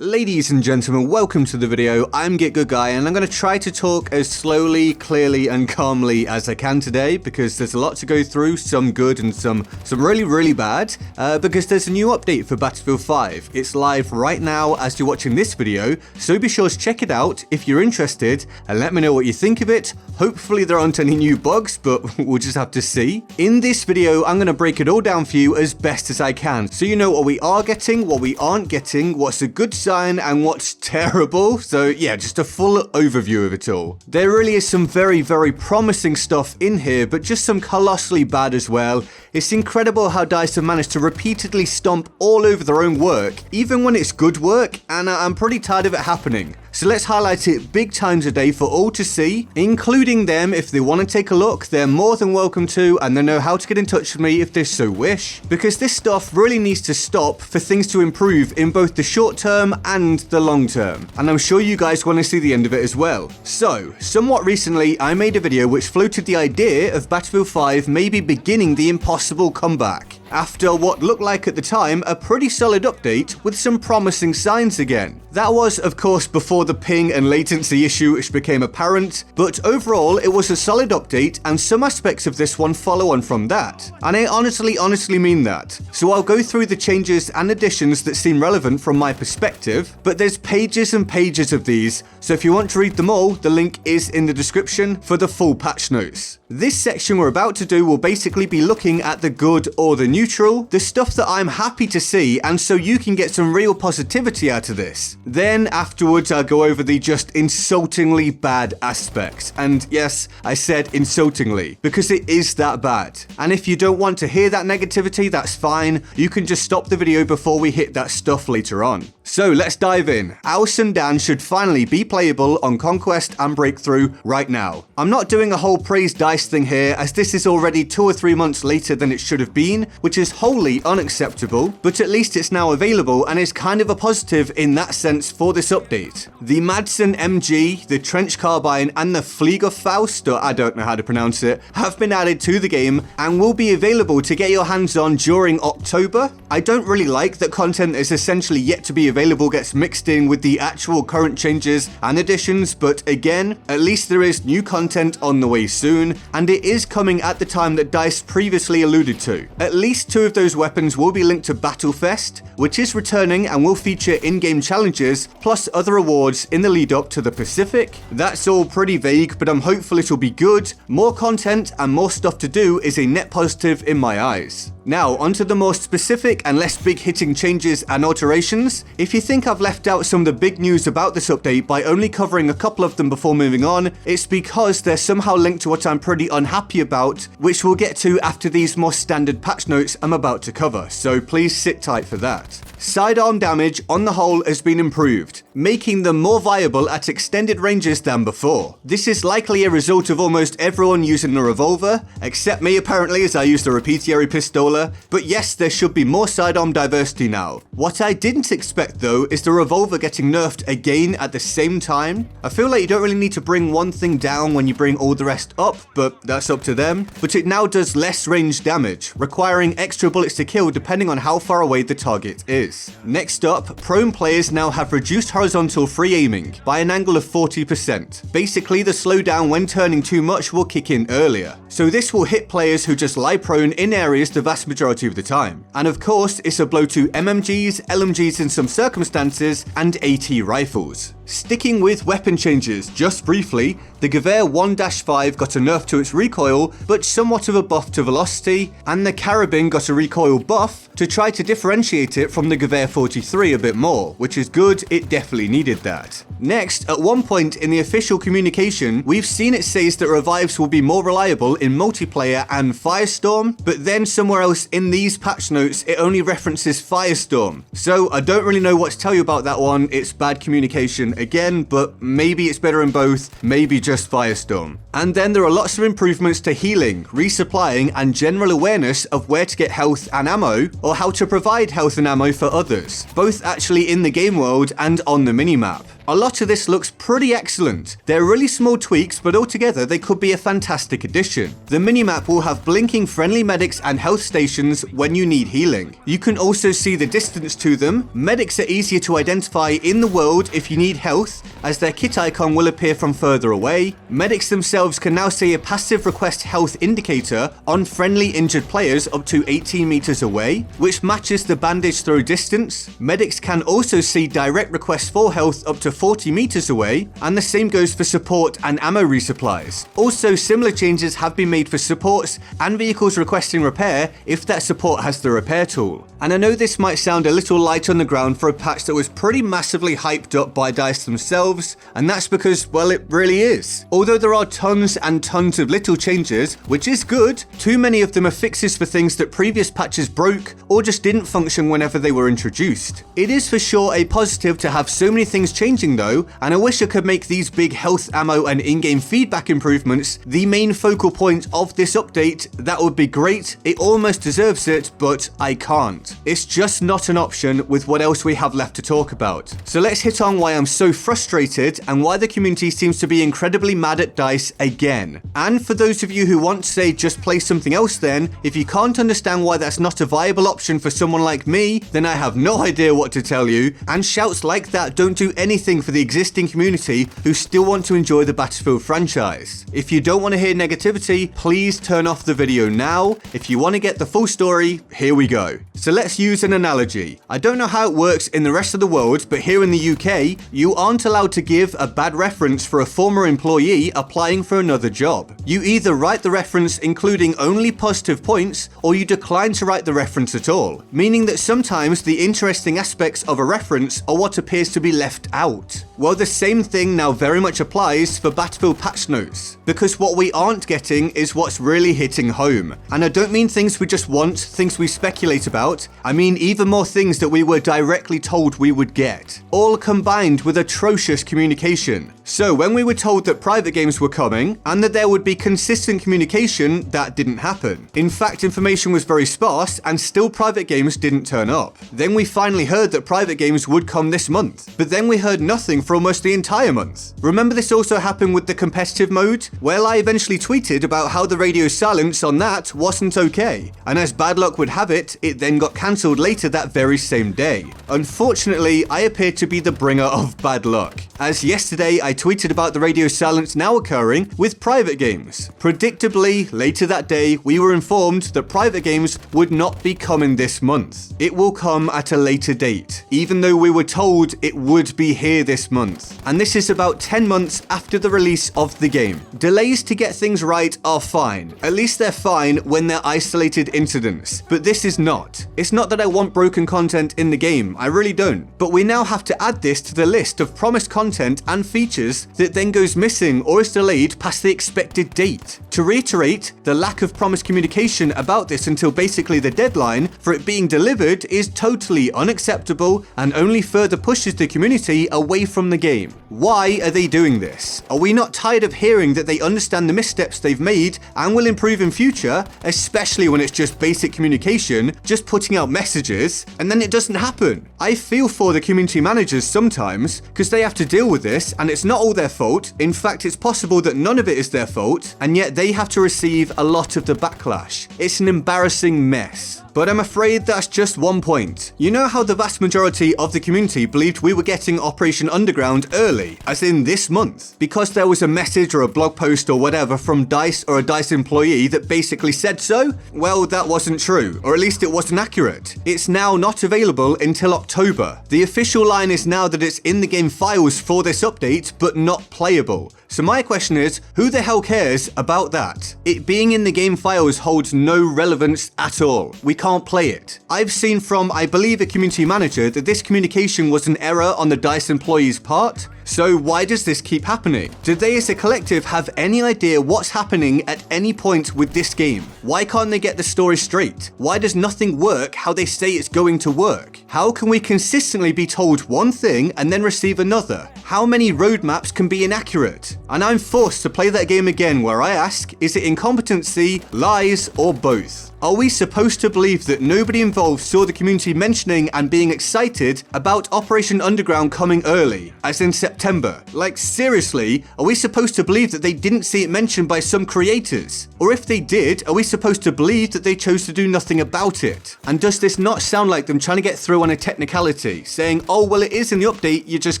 Ladies and gentlemen, welcome to the video. I'm GetGoodGuy and I'm going to try to talk as slowly, clearly and calmly as I can today because there's a lot to go through, some good and some really bad, because there's a new update for Battlefield 5. It's live right now as you're watching this video, so be sure to check it out if you're interested and let me know what you think of it. Hopefully there aren't any new bugs, but we'll just have to see. In this video, I'm going to break it all down for you as best as I can, so you know what we are getting, what we aren't getting, what's a good sign and what's terrible. So yeah, just a full overview of it all. There really is some very promising stuff in here, but just some colossally bad as well. It's incredible how DICE have managed to repeatedly stomp all over their own work, even when it's good work, and I'm pretty tired of it happening. So let's highlight it big time today for all to see, including them. If they want to take a look, they're more than welcome to, and they know how to get in touch with me if they so wish, because this stuff really needs to stop for things to improve in both the short term and the long term, and I'm sure you guys want to see the end of it as well. So, somewhat recently, I made a video which floated the idea of Battlefield 5 maybe beginning the impossible comeback, after what looked like at the time a pretty solid update with some promising signs again. That was, of course, before the ping and latency issue which became apparent, but overall it was a solid update and some aspects of this one follow on from that. And I honestly mean that. So I'll go through the changes and additions that seem relevant from my perspective, but there's pages and pages of these, so if you want to read them all, the link is in the description for the full patch notes. This section we're about to do will basically be looking at the good or the neutral, the stuff that I'm happy to see, and so you can get some real positivity out of this. Then afterwards I'll go over the just insultingly bad aspects, and yes, I said insultingly, because it is that bad. And if you don't want to hear that negativity, that's fine, you can just stop the video before we hit that stuff later on. So let's dive in. Al Sundan should finally be playable on Conquest and Breakthrough right now. I'm not doing a whole praise DICE thing here, as this is already 2 or 3 months later than it should have been, which is wholly unacceptable, but at least it's now available and is kind of a positive in that sense for this update. The Madsen MG, the Trench Carbine and the Fliegerfaust, or I don't know how to pronounce it, have been added to the game and will be available to get your hands on during October. I don't really like that content that is essentially yet to be available gets mixed in with the actual current changes and additions, but again, at least there is new content on the way soon, and it is coming at the time that DICE previously alluded to. At least 2 of those weapons will be linked to Battlefest, which is returning and will feature in-game challenges, plus other awards in the lead up to the Pacific. That's all pretty vague, but I'm hopeful it'll be good. More content and more stuff to do is a net positive in my eyes. Now, onto the more specific and less big-hitting changes and alterations. If you think I've left out some of the big news about this update by only covering a couple of them before moving on, it's because they're somehow linked to what I'm pretty unhappy about, which we'll get to after these more standard patch notes I'm about to cover, so please sit tight for that. Sidearm damage on the whole has been improved, making them more viable at extended ranges than before. This is likely a result of almost everyone using the revolver, except me apparently, as I use the Repeatary Pistola, but yes, there should be more sidearm diversity now. What I didn't expect though is the revolver getting nerfed again at the same time. I feel like you don't really need to bring one thing down when you bring all the rest up, but that's up to them. But it now does less range damage, requiring extra bullets to kill depending on how far away the target is. Next up, prone players now have reduced horizontal free aiming by an angle of 40%. Basically, the slowdown when turning too much will kick in earlier. So this will hit players who just lie prone in areas the vast majority of the time. And of course, it's a blow to MMGs, LMGs in some circumstances, and AT rifles. Sticking with weapon changes, just briefly, the Gewehr 1-5 got a nerf to its recoil, but somewhat of a buff to velocity, and the Carabin got a recoil buff to try to differentiate it from the Gewehr 43 a bit more, which is good, it definitely needed that. Next, at one point in the official communication, we've seen it says that revives will be more reliable in multiplayer and Firestorm, but then somewhere else in these patch notes, it only references Firestorm. So I don't really know what to tell you about that one, it's bad communication again, but maybe it's better in both, maybe just Firestorm. And then there are lots of improvements to healing, resupplying, and general awareness of where to get health and ammo, or how to provide health and ammo for others, both actually in the game world and on the minimap. A lot of this looks pretty excellent. They're really small tweaks, but altogether they could be a fantastic addition. The minimap will have blinking friendly medics and health stations when you need healing. You can also see the distance to them. Medics are easier to identify in the world if you need health, as their kit icon will appear from further away. Medics themselves can now see a passive request health indicator on friendly injured players up to 18 meters away, which matches the bandage throw distance. Medics can also see direct requests for health up to 40 meters away, and the same goes for support and ammo resupplies. Also, similar changes have been made for supports and vehicles requesting repair if that support has the repair tool. And I know this might sound a little light on the ground for a patch that was pretty massively hyped up by DICE themselves, and that's because, well, it really is. Although there are tons and tons of little changes, which is good, too many of them are fixes for things that previous patches broke or just didn't function whenever they were introduced. It is for sure a positive to have so many things changing though, and I wish I could make these big health, ammo and in-game feedback improvements the main focal point of this update. That would be great, it almost deserves it, but I can't. It's just not an option with what else we have left to talk about. So let's hit on why I'm so frustrated and why the community seems to be incredibly mad at DICE again. And for those of you who want to say just play something else then, if you can't understand why that's not a viable option for someone like me, then I have no idea what to tell you, and shouts like that don't do anything for the existing community who still want to enjoy the Battlefield franchise. If you don't want to hear negativity, please turn off the video now. If you want to get the full story, here we go. So let's use an analogy. I don't know how it works in the rest of the world, but here in the UK, you aren't allowed to give a bad reference for a former employee applying for another job. You either write the reference including only positive points, or you decline to write the reference at all, meaning that sometimes the interesting aspects of a reference are what appears to be left out. Well, the same thing now very much applies for Battlefield patch notes, because what we aren't getting is what's really hitting home. And I don't mean things we just want, things we speculate about, I mean even more things that we were directly told we would get, all combined with atrocious communication. So when we were told that private games were coming, and that there would be consistent communication, that didn't happen. In fact, information was very sparse, and still private games didn't turn up. Then we finally heard that private games would come this month, but then we heard nothing for almost the entire month. Remember this also happened with the competitive mode? Well, I eventually tweeted about how the radio silence on that wasn't okay, and as bad luck would have it, it then got cancelled later that very same day. Unfortunately, I appeared to be the bringer of bad luck, as yesterday I tweeted about the radio silence now occurring with private games. Predictably, later that day, we were informed that private games would not be coming this month. It will come at a later date, even though we were told it would be here this month. And this is about 10 months after the release of the game. Delays to get things right are fine. At least they're fine when they're isolated incidents, but this is not. It's not that I want broken content in the game, I really don't. But we now have to add this to the list of promised content and features that then goes missing or is delayed past the expected date. To reiterate, the lack of promised communication about this until basically the deadline for it being delivered is totally unacceptable and only further pushes the community away from the game. Why are they doing this? Are we not tired of hearing that they understand the missteps they've made and will improve in future, especially when it's just basic communication, just putting out messages, and then it doesn't happen? I feel for the community managers sometimes, because they have to deal with this, and it's not all their fault. In fact, it's possible that none of it is their fault, and yet they have to receive a lot of the backlash. It's an embarrassing mess. But I'm afraid that's just one point. You know how the vast majority of the community believed we were getting Operation Underground early, as in this month, because there was a message or a blog post or whatever from DICE or a DICE employee that basically said so? Well, that wasn't true, or at least it wasn't accurate. It's now not available until October. The official line is now that it's in the game files for this update, but not playable. So my question is, who the hell cares about that? It being in the game files holds no relevance at all. We can't play it. I've seen from, I believe, a community manager that this communication was an error on the DICE employee's part. So why does this keep happening? Do they as a collective have any idea what's happening at any point with this game? Why can't they get the story straight? Why does nothing work how they say it's going to work? How can we consistently be told one thing and then receive another? How many roadmaps can be inaccurate? And I'm forced to play that game again where I ask, is it incompetency, lies, or both? Are we supposed to believe that nobody involved saw the community mentioning and being excited about Operation Underground coming early, as in September September. Like, seriously, are we supposed to believe that they didn't see it mentioned by some creators? Or if they did, are we supposed to believe that they chose to do nothing about it? And does this not sound like them trying to get through on a technicality, saying, oh, well, it is in the update, you just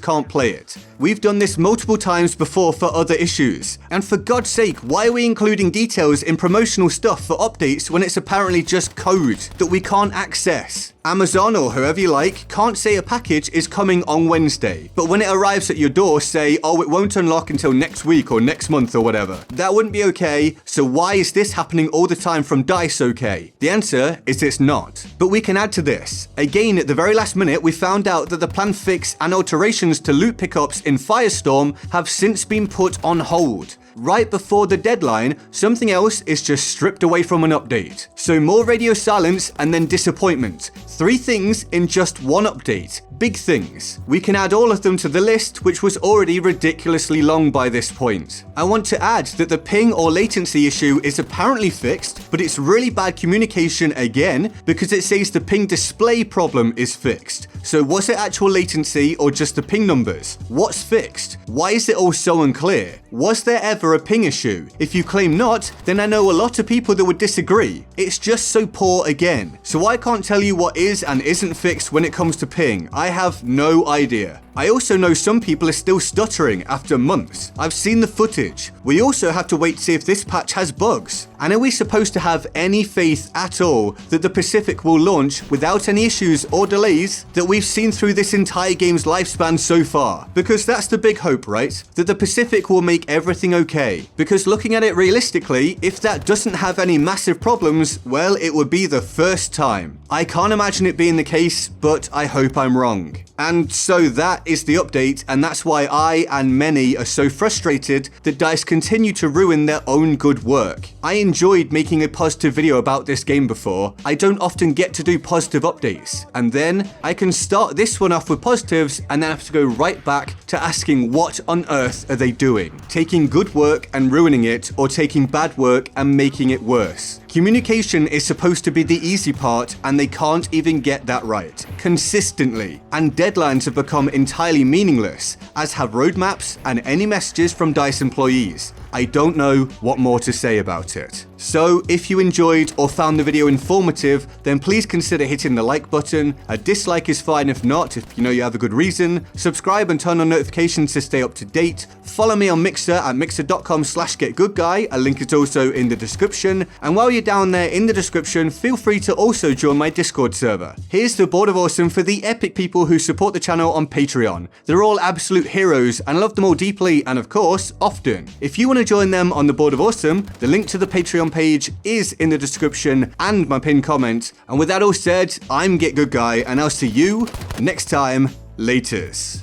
can't play it? We've done this multiple times before for other issues. And for God's sake, why are we including details in promotional stuff for updates when it's apparently just code that we can't access? Amazon, or whoever you like, can't say a package is coming on Wednesday, but when it arrives at your door say, oh, it won't unlock until next week or next month or whatever. That wouldn't be okay, so why is this happening all the time from DICE okay? The answer is it's not. But we can add to this. Again, at the very last minute, we found out that the planned fix and alterations to loot pickups in Firestorm have since been put on hold. Right before the deadline, something else is just stripped away from an update. So more radio silence and then disappointment. 3 things in just one update. Big things. We can add all of them to the list, which was already ridiculously long by this point. I want to add that the ping or latency issue is apparently fixed, but it's really bad communication again because it says the ping display problem is fixed. So was it actual latency or just the ping numbers? What's fixed? Why is it all so unclear? Was there ever a ping issue? If you claim not, then I know a lot of people that would disagree. It's just so poor again. So I can't tell you what is and isn't fixed when it comes to ping. I have no idea. I also know some people are still stuttering after months. I've seen the footage. We also have to wait to see if this patch has bugs. And are we supposed to have any faith at all that the Pacific will launch without any issues or delays that we've seen through this entire game's lifespan so far? Because that's the big hope, right? That the Pacific will make everything okay. Because looking at it realistically, if that doesn't have any massive problems, well, it would be the first time. I can't imagine it being the case, but I hope I'm wrong. And so that is the update, and that's why I and many are so frustrated that DICE continue to ruin their own good work. I enjoyed making a positive video about this game before. I don't often get to do positive updates, and then I can start this one off with positives and then have to go right back to asking what on earth are they doing? Taking good work and ruining it, or taking bad work and making it worse? Communication is supposed to be the easy part, and they can't even get that right consistently. And deadlines have become entirely meaningless, as have roadmaps and any messages from DICE employees. I don't know what more to say about it. So if you enjoyed or found the video informative, then please consider hitting the like button. A dislike is fine if not, if you know you have a good reason. Subscribe and turn on notifications to stay up to date. Follow me on Mixer at mixer.com/GetGoodGuy. A link is also in the description. And while you're down there in the description, feel free to also join my Discord server. Here's the Board of Awesome for the epic people who support the channel on Patreon. They're all absolute heroes and I love them all deeply and of course, often. If you want to join them on the Board of Awesome, the link to the Patreon page is in the description and my pinned comment. And with that all said, I'm GetGoodGuy and I'll see you next time. Laters.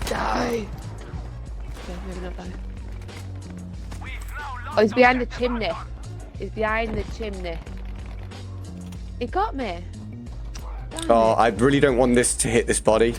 Die! Oh, he's behind the chimney. He's behind the chimney. He got me. Oh, I really don't want this to hit this body.